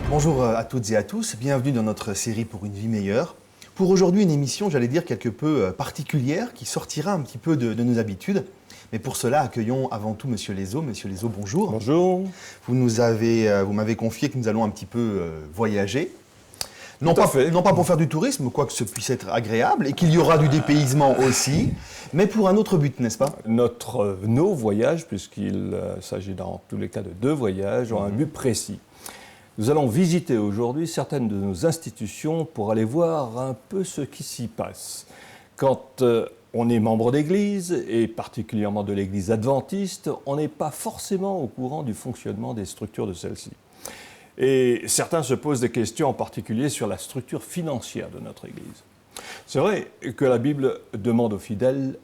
Bonjour à toutes et à tous, bienvenue dans notre série Pour une vie meilleure. Pour aujourd'hui, une émission, j'allais dire, quelque peu particulière, qui sortira un petit peu de nos habitudes. Mais pour cela, accueillons avant tout Monsieur Lézot. Monsieur Lézot, bonjour. Bonjour. Vous m'avez confié que nous allons un petit peu voyager. Non pas pour faire du tourisme, quoique ce puisse être agréable, et qu'il y aura du dépaysement aussi, mais pour un autre but, n'est-ce pas ? Nos voyages, puisqu'il s'agit dans tous les cas de 2 voyages, ont un but précis. Nous allons visiter aujourd'hui certaines de nos institutions pour aller voir un peu ce qui s'y passe. Quand on est membre d'église, et particulièrement de l'église adventiste, on n'est pas forcément au courant du fonctionnement des structures de celle-ci. Et certains se posent des questions en particulier sur la structure financière de notre église. C'est vrai que la Bible demande aux fidèles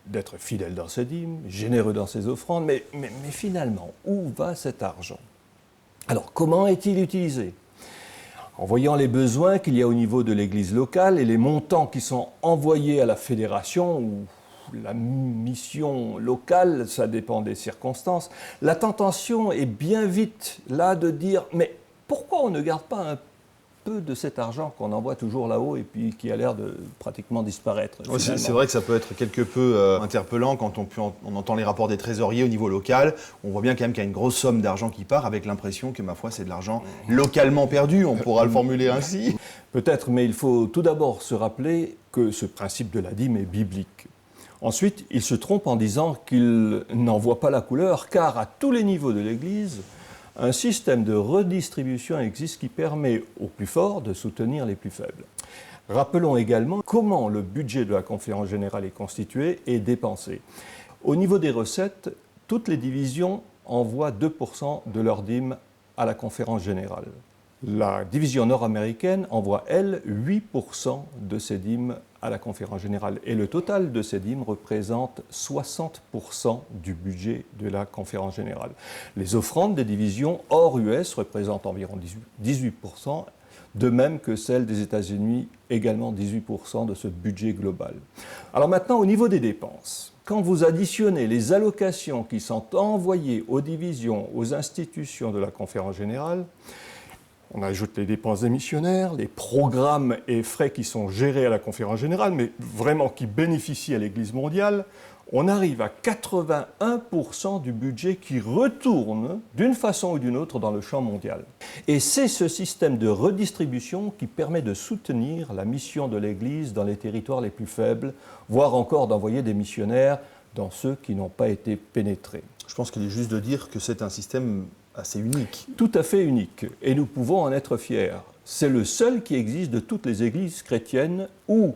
d'être fidèles dans ses dîmes, généreux dans ses offrandes, mais finalement, où va cet argent ? Alors, comment est-il utilisé ? En voyant les besoins qu'il y a au niveau de l'église locale et les montants qui sont envoyés à la fédération ou la mission locale, ça dépend des circonstances, la tentation est bien vite là de dire « mais pourquoi on ne garde pas un peu de cet argent qu'on envoie toujours là-haut et puis qui a l'air de pratiquement disparaître ?» C'est vrai que ça peut être quelque peu interpellant quand on entend les rapports des trésoriers au niveau local. On voit bien quand même qu'il y a une grosse somme d'argent qui part avec l'impression que, ma foi, c'est de l'argent localement perdu, on pourra le formuler ainsi. Peut-être, mais il faut tout d'abord se rappeler que ce principe de la dîme est biblique. Ensuite, il se trompe en disant qu'il n'en voit pas la couleur, car à tous les niveaux de l'Église, un système de redistribution existe qui permet aux plus forts de soutenir les plus faibles. Rappelons également comment le budget de la Conférence générale est constitué et dépensé. Au niveau des recettes, toutes les divisions envoient 2% de leurs dîmes à la Conférence générale. La division nord-américaine envoie, elle, 8% de ses dîmes à la Conférence générale. Et le total de ces dîmes représente 60% du budget de la Conférence générale. Les offrandes des divisions hors US représentent environ 18%, de même que celles des États-Unis, également 18% de ce budget global. Alors maintenant, au niveau des dépenses, quand vous additionnez les allocations qui sont envoyées aux divisions, aux institutions de la Conférence générale, on ajoute les dépenses des missionnaires, les programmes et frais qui sont gérés à la Conférence générale, mais vraiment qui bénéficient à l'Église mondiale, on arrive à 81% du budget qui retourne d'une façon ou d'une autre dans le champ mondial. Et c'est ce système de redistribution qui permet de soutenir la mission de l'Église dans les territoires les plus faibles, voire encore d'envoyer des missionnaires dans ceux qui n'ont pas été pénétrés. Je pense qu'il est juste de dire que c'est un système assez unique. Tout à fait unique, et nous pouvons en être fiers. C'est le seul qui existe de toutes les églises chrétiennes où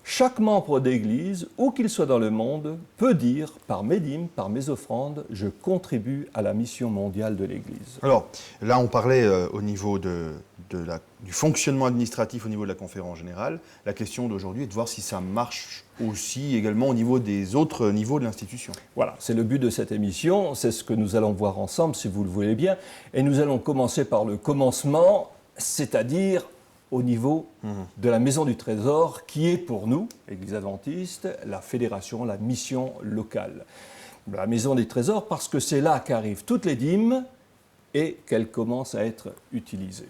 chaque membre d'église, où qu'il soit dans le monde, peut dire par mes dîmes, par mes offrandes, je contribue à la mission mondiale de l'Église. Alors là, on parlait au niveau du fonctionnement administratif au niveau de la Conférence générale. La question d'aujourd'hui est de voir si ça marche aussi également au niveau des autres niveaux de l'institution. Voilà, c'est le but de cette émission, c'est ce que nous allons voir ensemble, si vous le voulez bien. Et nous allons commencer par le commencement, c'est-à-dire au niveau de la Maison du Trésor, qui est pour nous, Église adventiste, la fédération, la mission locale. La Maison des Trésors, parce que c'est là qu'arrivent toutes les dîmes et qu'elles commencent à être utilisées.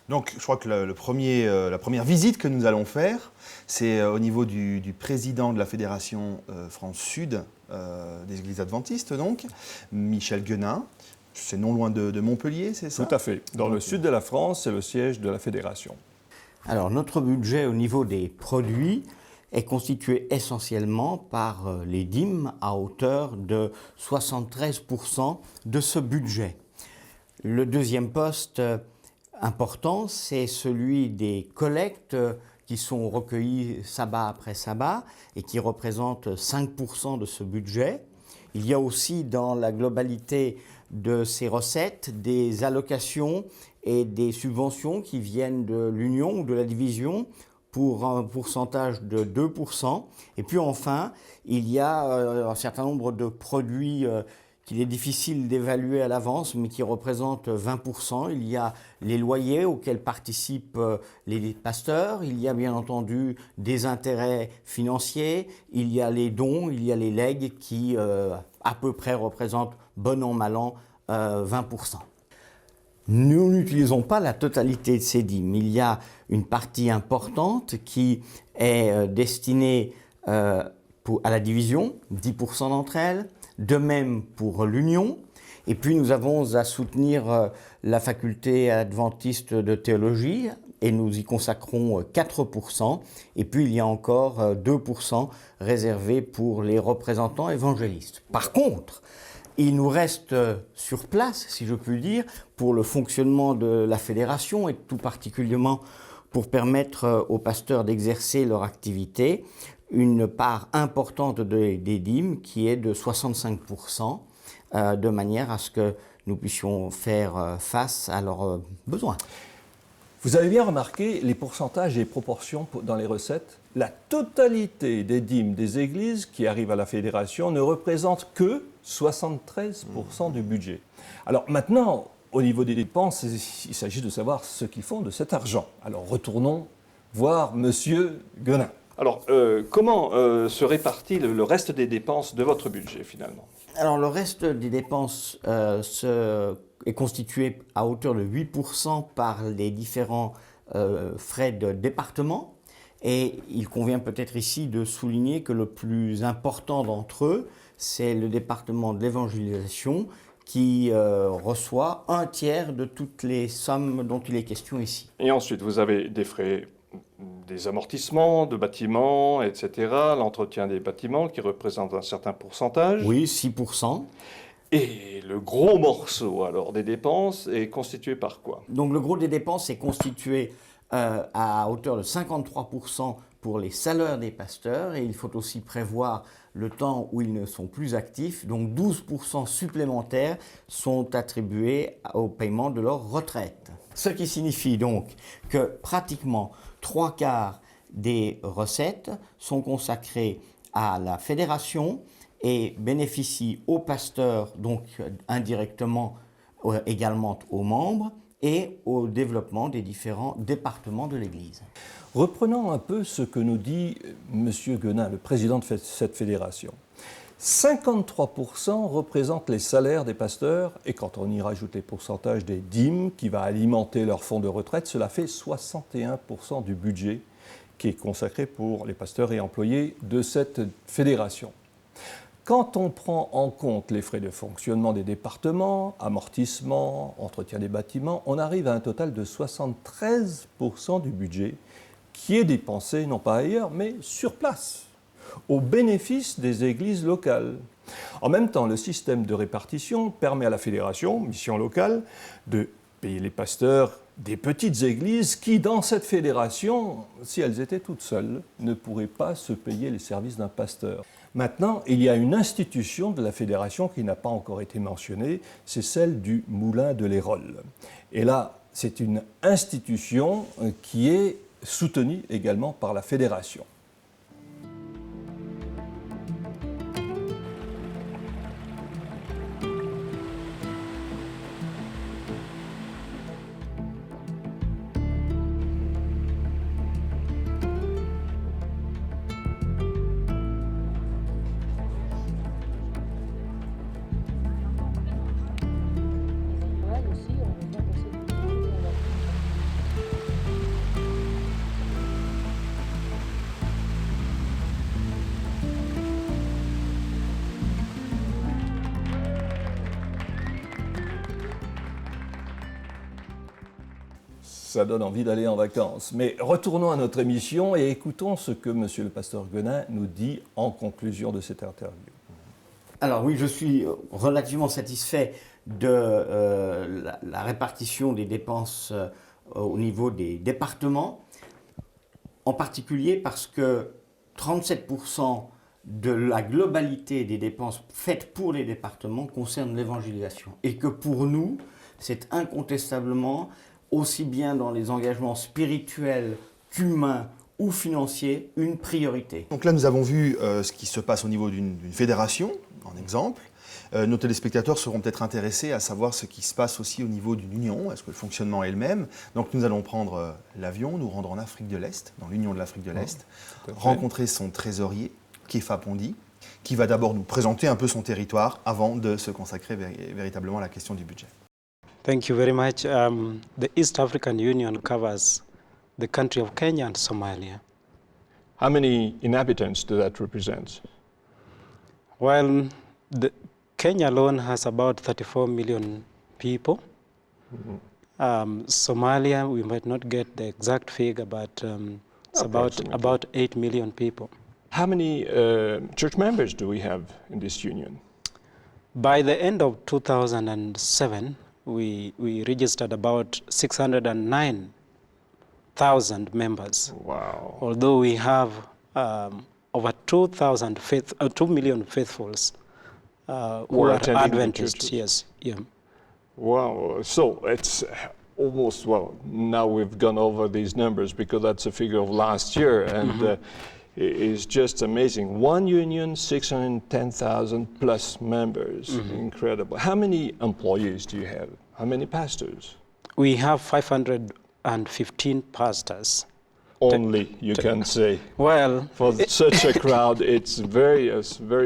Donc, je crois que la première visite que nous allons faire, c'est au niveau du président de la Fédération France-Sud des Églises adventistes, donc, Michel Guenin. C'est non loin de Montpellier, c'est ça ? Tout à fait. Dans le sud de la France, c'est le siège de la Fédération. Alors, notre budget au niveau des produits est constitué essentiellement par les dîmes à hauteur de 73% de ce budget. Le deuxième poste important, c'est celui des collectes qui sont recueillies sabbat après sabbat et qui représentent 5% de ce budget. Il y a aussi dans la globalité de ces recettes des allocations et des subventions qui viennent de l'Union ou de la division pour un pourcentage de 2%. Et puis enfin, il y a un certain nombre de produits qu'il est difficile d'évaluer à l'avance, mais qui représente 20%. Il y a les loyers auxquels participent les pasteurs, il y a bien entendu des intérêts financiers, il y a les dons, il y a les legs qui à peu près représentent, bon an, mal an, 20%. Nous n'utilisons pas la totalité de ces dîmes. Il y a une partie importante qui est destinée à la division, 10% d'entre elles, de même pour l'Union. Et puis nous avons à soutenir la faculté adventiste de théologie et nous y consacrons 4%. Et puis il y a encore 2% réservés pour les représentants évangélistes. Par contre, il nous reste sur place, si je puis dire, pour le fonctionnement de la fédération et tout particulièrement pour permettre aux pasteurs d'exercer leur activité, une part importante des dîmes qui est de 65%, de manière à ce que nous puissions faire face à leurs besoins. Vous avez bien remarqué les pourcentages et les proportions dans les recettes. La totalité des dîmes des églises qui arrivent à la fédération ne représente que 73% du budget. Alors maintenant, au niveau des dépenses, il s'agit de savoir ce qu'ils font de cet argent. Alors retournons voir Monsieur Guenin. Alors, comment se répartit le reste des dépenses de votre budget, finalement? Alors, le reste des dépenses est constitué à hauteur de 8% par les différents frais de département. Et il convient peut-être ici de souligner que le plus important d'entre eux, c'est le département de l'évangélisation qui reçoit un tiers de toutes les sommes dont il est question ici. Et ensuite, vous avez des frais, des amortissements de bâtiments, etc., l'entretien des bâtiments qui représente un certain pourcentage. Oui, 6%. Et le gros morceau alors des dépenses est constitué par quoi? Donc le gros des dépenses est constitué à hauteur de 53% pour les salaires des pasteurs et il faut aussi prévoir le temps où ils ne sont plus actifs. Donc 12% supplémentaires sont attribués au paiement de leur retraite. Ce qui signifie donc que pratiquement 3/4 des recettes sont consacrées à la fédération et bénéficient aux pasteurs, donc indirectement également aux membres, et au développement des différents départements de l'Église. Reprenons un peu ce que nous dit M. Guenin, le président de cette fédération. 53% représentent les salaires des pasteurs, et quand on y rajoute les pourcentages des dîmes qui va alimenter leur fonds de retraite, cela fait 61% du budget qui est consacré pour les pasteurs et employés de cette fédération. Quand on prend en compte les frais de fonctionnement des départements, amortissement, entretien des bâtiments, on arrive à un total de 73% du budget qui est dépensé, non pas ailleurs, mais sur place, au bénéfice des églises locales. En même temps, le système de répartition permet à la fédération, mission locale, de payer les pasteurs des petites églises qui, dans cette fédération, si elles étaient toutes seules, ne pourraient pas se payer les services d'un pasteur. Maintenant, il y a une institution de la fédération qui n'a pas encore été mentionnée, c'est celle du Moulin de l'Hérold. Et là, c'est une institution qui est soutenue également par la fédération. Ça donne envie d'aller en vacances. Mais retournons à notre émission et écoutons ce que M. le pasteur Guenin nous dit en conclusion de cette interview. Alors oui, je suis relativement satisfait de la répartition des dépenses au niveau des départements, en particulier parce que 37% de la globalité des dépenses faites pour les départements concerne l'évangélisation. Et que pour nous, c'est incontestablement aussi bien dans les engagements spirituels qu'humains ou financiers, une priorité. Donc là, nous avons vu ce qui se passe au niveau d'une fédération, en exemple. Nos téléspectateurs seront peut-être intéressés à savoir ce qui se passe aussi au niveau d'une union. Est-ce que le fonctionnement est le même? Donc nous allons prendre l'avion, nous rendre en Afrique de l'Est, dans l'Union de l'Afrique de l'Est, rencontrer son trésorier, Kefa Pondi, qui va d'abord nous présenter un peu son territoire avant de se consacrer véritablement à la question du budget. Thank you very much. The East African Union covers the country of Kenya and Somalia. How many inhabitants does that represent? Well, Kenya alone has about 34 million people. Somalia, we might not get the exact figure, but it's about 8 million people. How many church members do we have in this union? By the end of 2007, we registered about 609,000 members. Wow. Although we have over 2 million faithfuls who are attending the Adventists. churches. Yes, yeah. Wow. So it's almost, well, now we've gone over these numbers because that's a figure of last year, and it's just amazing. One union, 610,000 plus members. Incredible. How many employees do you have? How many pastors? We have 515 pastors. Only, you can say. Well, For such a crowd, it's a very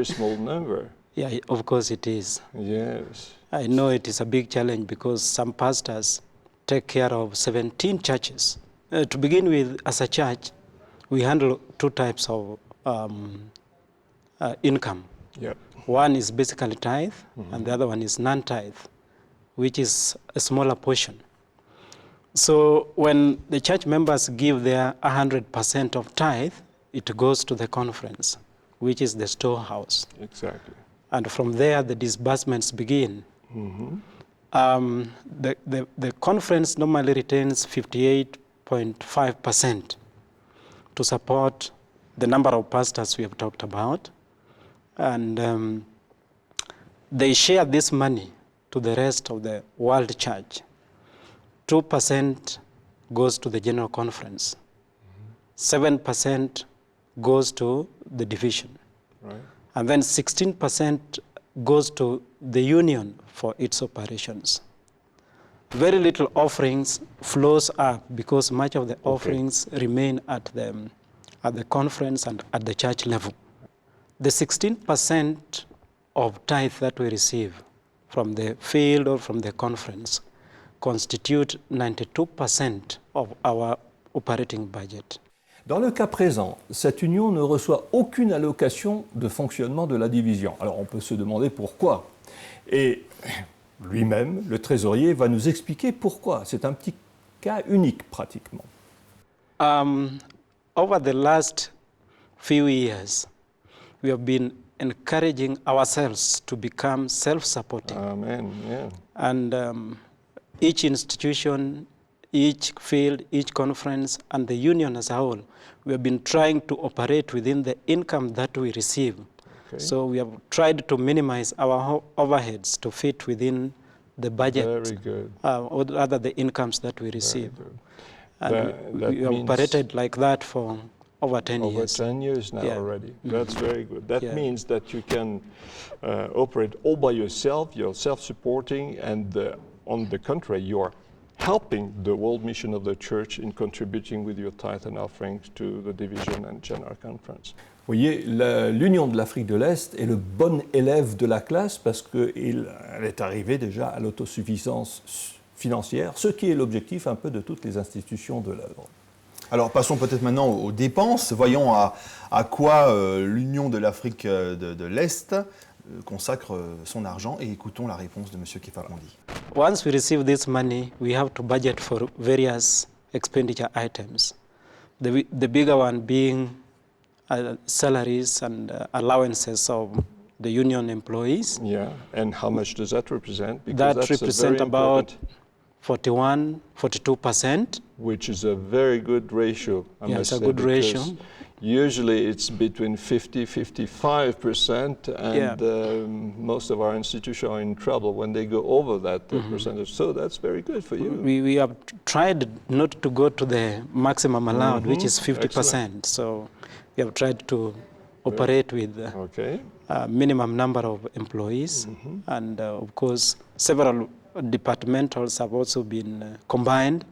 small number. yeah, of course it is. Yes. I know it is a big challenge because some pastors take care of 17 churches. To begin with, as a church, we handle two types of income. Yep. One is basically tithe, and the other one is non-tithe, which is a smaller portion. So when the church members give their 100% of tithe, it goes to the conference, which is the storehouse. Exactly. And from there, the disbursements begin. The conference normally retains 58.5% to support the number of pastors we have talked about. And they share this money to the rest of the world church. 2% goes to the general conference. 7% goes to the division. Right. And then 16% goes to the union for its operations. Very little offerings flows up because much of the offerings remain at the conference and at the church level. The 16% of tithe that we receive from the field or from the conference constitute 92% of our operating budget. Dans le cas présent, cette union ne reçoit aucune allocation de fonctionnement de la division. Alors on peut se demander pourquoi. Et lui-même, le trésorier, va nous expliquer pourquoi. C'est un petit cas unique pratiquement. Over the last few years, we have been encouraging ourselves to become self-supporting. Amen. Yeah. And each institution, each field, each conference, and the union as a whole, we have been trying to operate within the income that we receive. Okay. So we have tried to minimize our overheads to fit within the budget, Very good. or rather the incomes that we receive. Very good. And That we have means operated like that for over 10 over years. 10 years now Yeah. already. That's very good. That Yeah. means that you can operate all by yourself, you're self-supporting, and on the contrary, you're helping the world mission of the church in contributing with your tithe and offerings to the division and general conference. Vous voyez, l'Union de l'Afrique de l'Est est le bon élève de la classe parce qu'elle est arrivée déjà à l'autosuffisance financière, ce qui est l'objectif un peu de toutes les institutions de l'œuvre. Alors passons peut-être maintenant aux dépenses. Voyons à quoi l'Union de l'Afrique de l'Est consacre son argent et écoutons la réponse de M. Kefa Pondi. Once we receive this money, we have to budget for various expenditure items. The bigger one being salaries and allowances of the union employees. Yeah, and how much does that represent? Because That that's a represent very about important- 42%. which is a very good ratio, I Yeah, must it's a say, good because ratio. usually it's between 50-55%, and most of our institutions are in trouble when they go over that percentage. So that's very good for you. We have tried not to go to the maximum allowed, which is 50%. So we have tried to operate with Okay. a minimum number of employees. And of course, several departmentals have also been combined.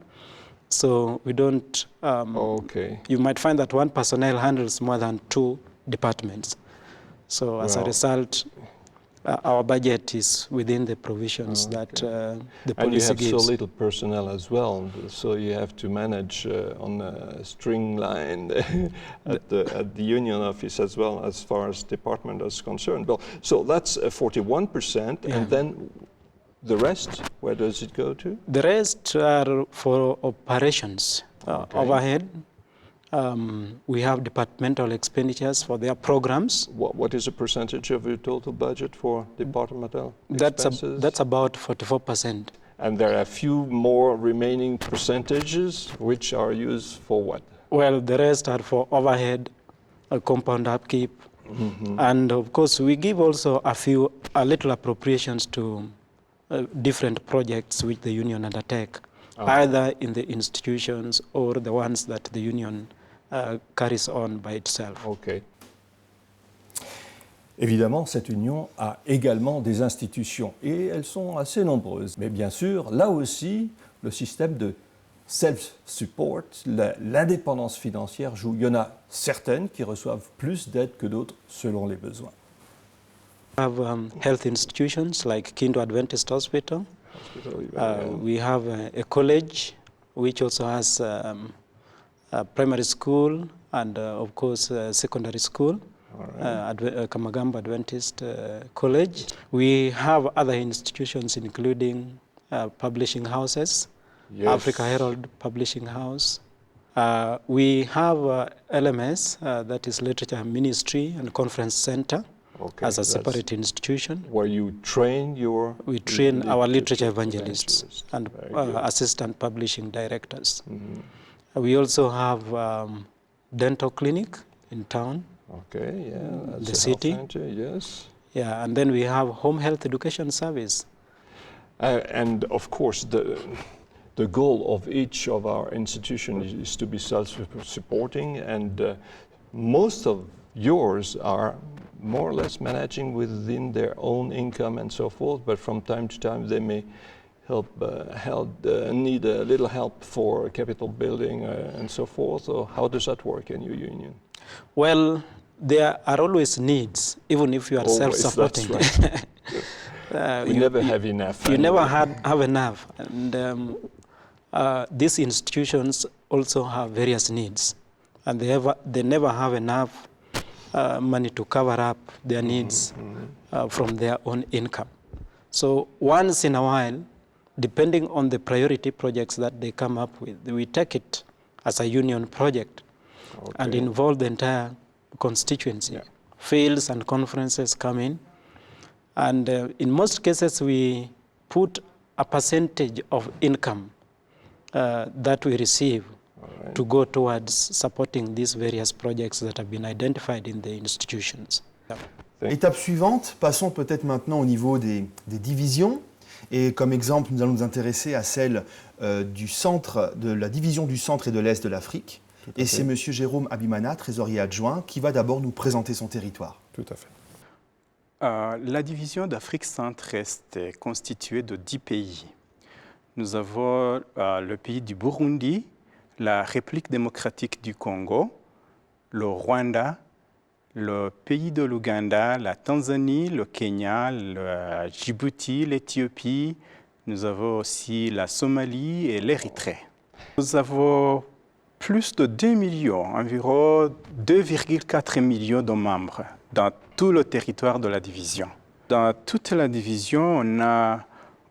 So we don't, Okay. you might find that one personnel handles more than 2 departments. So as a Well, result, our budget is within the provisions that the And you policy have so gives. little personnel as well, so you have to manage on a string line at the union office as well, as far as department is concerned. Well, so that's 41%, Yeah. and then the rest, where does it go to? The rest are for operations, Okay. overhead. We have departmental expenditures for their programs. What is the percentage of your total budget for departmental That's expenses? about 44%. And there are a few more remaining percentages, which are used for what? Well, the rest are for overhead, compound upkeep, and of course we give also a little appropriations to different projects which the union undertake, either in the institutions or the ones that the union carries on by itself. Okay. Évidemment, cette union a également des institutions et elles sont assez nombreuses. Mais bien sûr, là aussi, le système de self-support, l'indépendance financière joue. Il y en a certaines qui reçoivent plus d'aide que d'autres selon les besoins. We have health institutions like Kindu Adventist Hospital. We have a college which also has a primary school and of course secondary school. Kamagamba Adventist College. We have other institutions including publishing houses, Yes. Africa Herald Publishing House. We have LMS, that is Literature Ministry and Conference Center, Okay, as a that's separate institution. where you train your We train our literature evangelists evangelists. and Very good. assistant publishing directors. We also have dental clinic in town. Okay, yeah, that's The a city. health center, yes. Yeah, and then we have home health education service. And of course, the goal of each of our institutions is to be self-supporting, and most of yours are more or less managing within their own income and so forth, but from time to time they may need a little help for capital building and so forth. So how does that work in your union? Well, there are always needs, even if you are Always, self-supporting. that's right. We never have enough. You never anyway. have enough. And these institutions also have various needs. And they never have enough money to cover up their needs from their own income. So once in a while, depending on the priority projects that they come up with, we take it as a union project and Okay. involve the entire constituency. Yeah. Fields and conferences come in. And in most cases, we put a percentage of income that we receive to go towards supporting these various projects that have been identified in the institutions. Étape suivante, passons peut-être maintenant au niveau des divisions. Et comme exemple, nous allons nous intéresser à celle du centre, de la division du centre et de l'Est de l'Afrique. Et c'est M. Jérôme Abimana, trésorier adjoint, qui va d'abord nous présenter son territoire. Tout à fait. La division d'Afrique centre-est est constituée de 10 pays. Nous avons le pays du Burundi, la République démocratique du Congo, le Rwanda, le pays de l'Ouganda, la Tanzanie, le Kenya, le Djibouti, l'Éthiopie. Nous avons aussi la Somalie et l'Érythrée. Nous avons plus de 2 millions, environ 2,4 millions de membres dans tout le territoire de la division. Dans toute la division, on a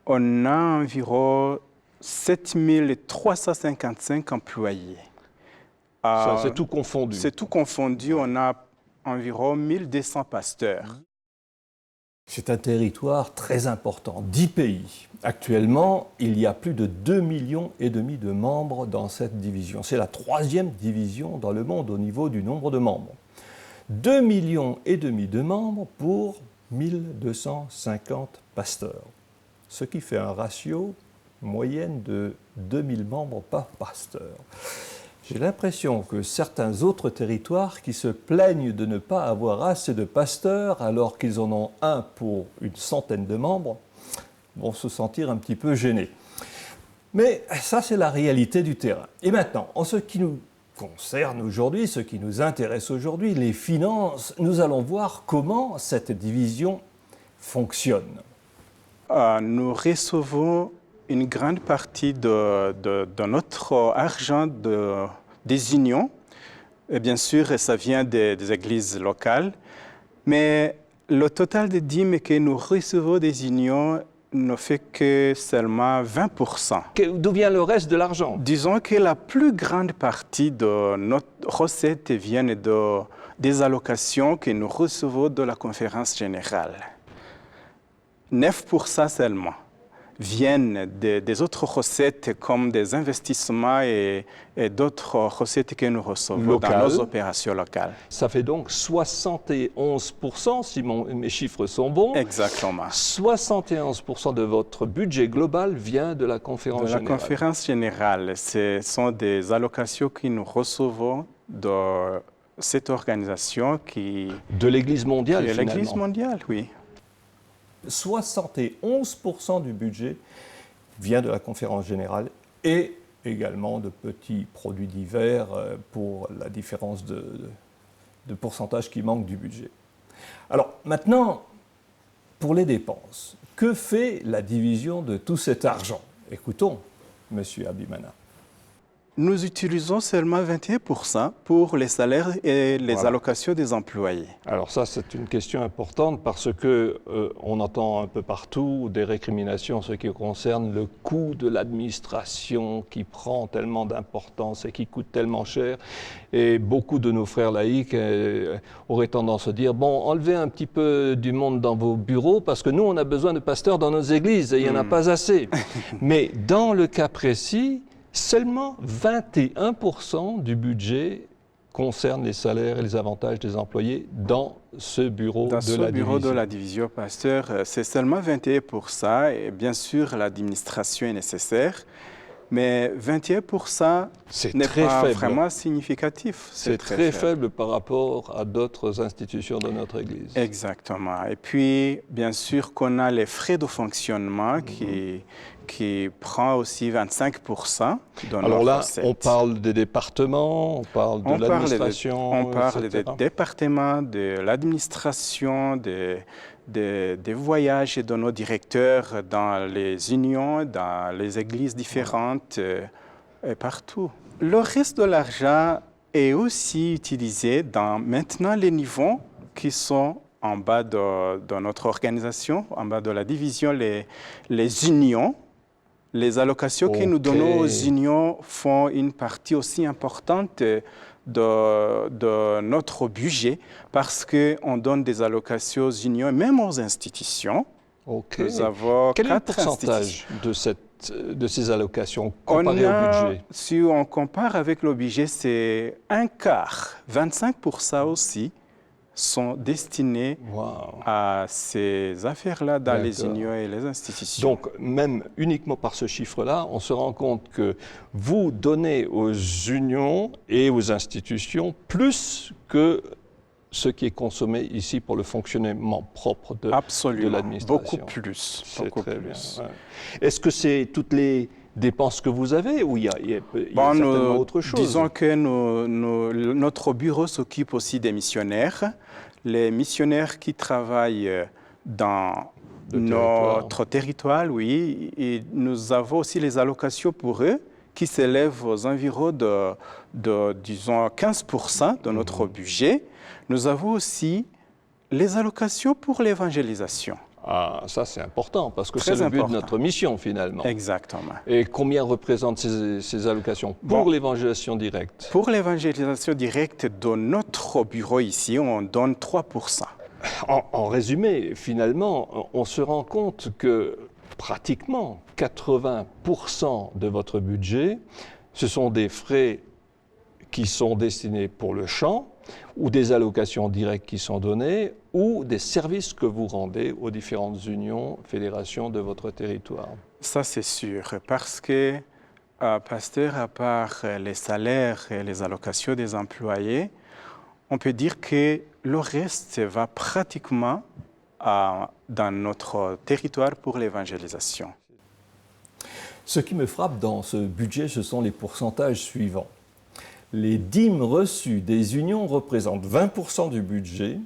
environ 7355 employés. Ça, c'est tout confondu. C'est tout confondu, on a environ 1200 pasteurs. C'est un territoire très important, 10 pays. Actuellement, il y a plus de 2,5 millions de membres dans cette division. C'est la 3e division dans le monde au niveau du nombre de membres. 2,5 millions de membres pour 1250 pasteurs, ce qui fait un ratio moyenne de 2000 membres par pasteur. J'ai l'impression que certains autres territoires qui se plaignent de ne pas avoir assez de pasteurs alors qu'ils en ont un pour une centaine de membres vont se sentir un petit peu gênés. Mais ça, c'est la réalité du terrain. Et maintenant, en ce qui nous concerne aujourd'hui, ce qui nous intéresse aujourd'hui, les finances, nous allons voir comment cette division fonctionne. Nous recevons une grande partie de notre argent des unions. Et bien sûr, ça vient des églises locales. Mais le total des dîmes que nous recevons des unions ne fait que seulement 20%. D'où vient le reste de l'argent? Disons que la plus grande partie de notre recette vient des allocations que nous recevons de la conférence générale. 9% seulement viennent des autres recettes comme des investissements et d'autres recettes que nous recevons dans nos opérations locales. Ça fait donc 71%, si mes chiffres sont bons. Exactement. 71% de votre budget global vient de la conférence générale. De la conférence générale. Ce sont des allocations que nous recevons de cette organisation de l'Église mondiale, finalement. De l'Église mondiale, oui. 71% du budget vient de la conférence générale et également de petits produits divers pour la différence de pourcentage qui manque du budget. Alors maintenant, pour les dépenses, que fait la division de tout cet argent? Écoutons, M. Habimana. Nous utilisons seulement 21% pour les salaires et les allocations des employés. Alors ça, c'est une question importante parce qu'on entend un peu partout des récriminations en ce qui concerne le coût de l'administration qui prend tellement d'importance et qui coûte tellement cher. Et beaucoup de nos frères laïcs auraient tendance à dire, bon, enlevez un petit peu du monde dans vos bureaux parce que nous, on a besoin de pasteurs dans nos églises et il n'y en a pas assez. Mais dans le cas précis, seulement 21% du budget concerne les salaires et les avantages des employés dans ce bureau de la division. Dans ce bureau de la division, pasteur, c'est seulement 21%. Et bien sûr, l'administration est nécessaire, mais 21% n'est pas vraiment significatif. C'est très faible par rapport à d'autres institutions de notre Église. Exactement. Et puis, bien sûr, qu'on a les frais de fonctionnement qui prend aussi 25% de nos Alors là, recettes. on parle des départements, on parle de l'administration, on parle des départements, de l'administration, des voyages de nos directeurs dans les unions, dans les églises différentes et partout. Le reste de l'argent est aussi utilisé dans maintenant les niveaux qui sont en bas de notre organisation, en bas de la division, les unions. Les allocations que nous donnons aux unions font une partie aussi importante de notre budget parce qu'on donne des allocations aux unions, même aux institutions. Nous avons Quel est le pourcentage de ces allocations comparé au budget? Si on compare avec le budget, c'est un quart, 25% aussi, sont destinés à ces affaires-là dans les unions et les institutions. Donc, même uniquement par ce chiffre-là, on se rend compte que vous donnez aux unions et aux institutions plus que ce qui est consommé ici pour le fonctionnement propre de l'administration. Beaucoup plus. C'est très bien. Ouais. Est-ce que c'est toutes les dépenses que vous avez ou il y a certainement autre chose? Disons que notre bureau s'occupe aussi des missionnaires. Les missionnaires qui travaillent dans notre territoire, oui, et nous avons aussi les allocations pour eux qui s'élèvent aux environs de disons, 15% de notre budget. Nous avons aussi les allocations pour l'évangélisation. Ah, ça c'est important, parce que c'est le but de notre mission finalement. Exactement. Et combien représentent ces allocations pour l'évangélisation directe? Pour l'évangélisation directe de notre bureau ici, on donne 3%. En résumé, finalement, on se rend compte que pratiquement 80% de votre budget, ce sont des frais qui sont destinés pour le chant, ou des allocations directes qui sont données, ou des services que vous rendez aux différentes unions, fédérations de votre territoire. Ça, c'est sûr, parce que Pasteur, à part les salaires et les allocations des employés, on peut dire que le reste va pratiquement dans notre territoire pour l'évangélisation. Ce qui me frappe dans ce budget, ce sont les pourcentages suivants. Les dîmes reçues des unions représentent 20% du budget,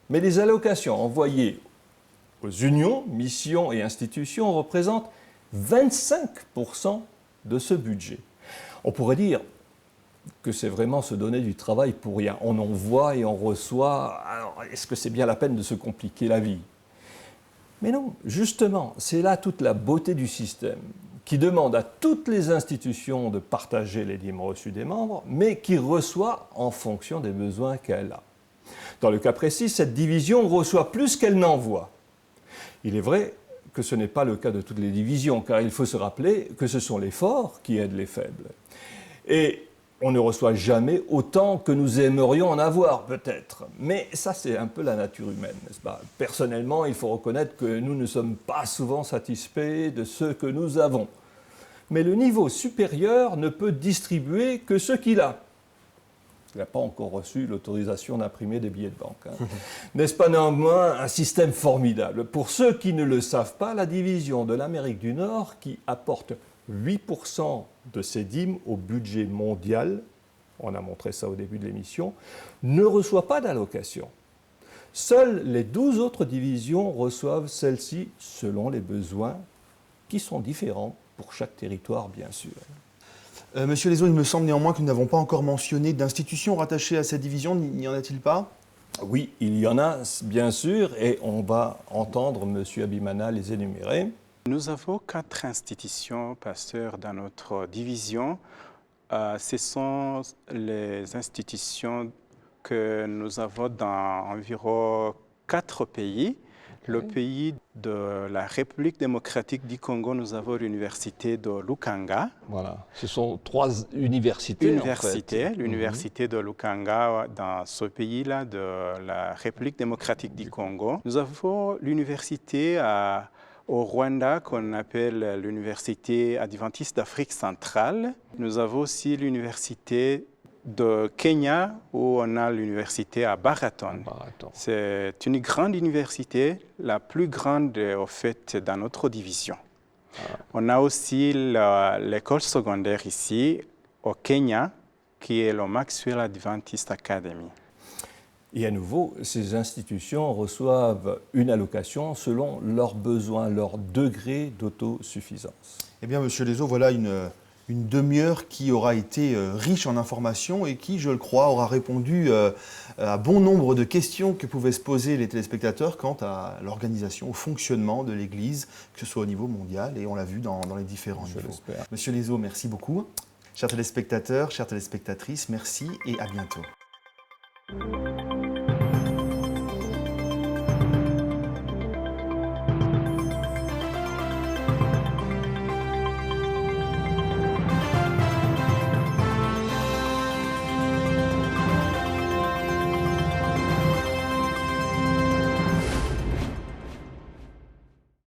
mais les allocations envoyées aux unions, missions et institutions représentent 25% de ce budget. On pourrait dire que c'est vraiment se donner du travail pour rien. On envoie et on reçoit, alors est-ce que c'est bien la peine de se compliquer la vie? Mais non, justement, c'est là toute la beauté du système, qui demande à toutes les institutions de partager les dîmes reçues des membres, mais qui reçoit en fonction des besoins qu'elle a. Dans le cas précis, cette division reçoit plus qu'elle n'envoie. Il est vrai que ce n'est pas le cas de toutes les divisions, car il faut se rappeler que ce sont les forts qui aident les faibles. Et on ne reçoit jamais autant que nous aimerions en avoir, peut-être. Mais ça, c'est un peu la nature humaine, n'est-ce pas? Personnellement, il faut reconnaître que nous ne sommes pas souvent satisfaits de ce que nous avons. Mais le niveau supérieur ne peut distribuer que ce qu'il a. Il n'a pas encore reçu l'autorisation d'imprimer des billets de banque. N'est-ce pas néanmoins un système formidable? Pour ceux qui ne le savent pas, la division de l'Amérique du Nord, qui apporte 8% de ses dîmes au budget mondial, on a montré ça au début de l'émission, ne reçoit pas d'allocation. Seules les 12 autres divisions reçoivent celles-ci selon les besoins qui sont différents pour chaque territoire, bien sûr. Monsieur Lézot, il me semble néanmoins que nous n'avons pas encore mentionné d'institutions rattachées à cette division, n'y en a-t-il pas? Oui, il y en a, bien sûr, et on va entendre M. Abimana les énumérer. Nous avons 4 institutions, pasteurs, dans notre division. Ce sont les institutions que nous avons dans environ 4 pays. Le pays de la République démocratique du Congo, nous avons l'université de Lukanga. Voilà, ce sont 3 universités en fait. L'université de Lukanga dans ce pays-là de la République démocratique du Congo. Nous avons l'université au Rwanda qu'on appelle l'université adventiste d'Afrique centrale. Nous avons aussi l'université de Kenya où on a l'université à Baraton. C'est une grande université, la plus grande au fait dans notre division. On a aussi l'école secondaire ici au Kenya qui est le Maxwell Adventist Academy. Et à nouveau, ces institutions reçoivent une allocation selon leurs besoins, leur degré d'autosuffisance. Eh bien, Monsieur Lézot, voilà une demi-heure qui aura été riche en informations et qui, je le crois, aura répondu à bon nombre de questions que pouvaient se poser les téléspectateurs quant à l'organisation, au fonctionnement de l'Église, que ce soit au niveau mondial, et on l'a vu dans les différents niveaux. Monsieur Lézot, merci beaucoup. Chers téléspectateurs, chères téléspectatrices, merci et à bientôt.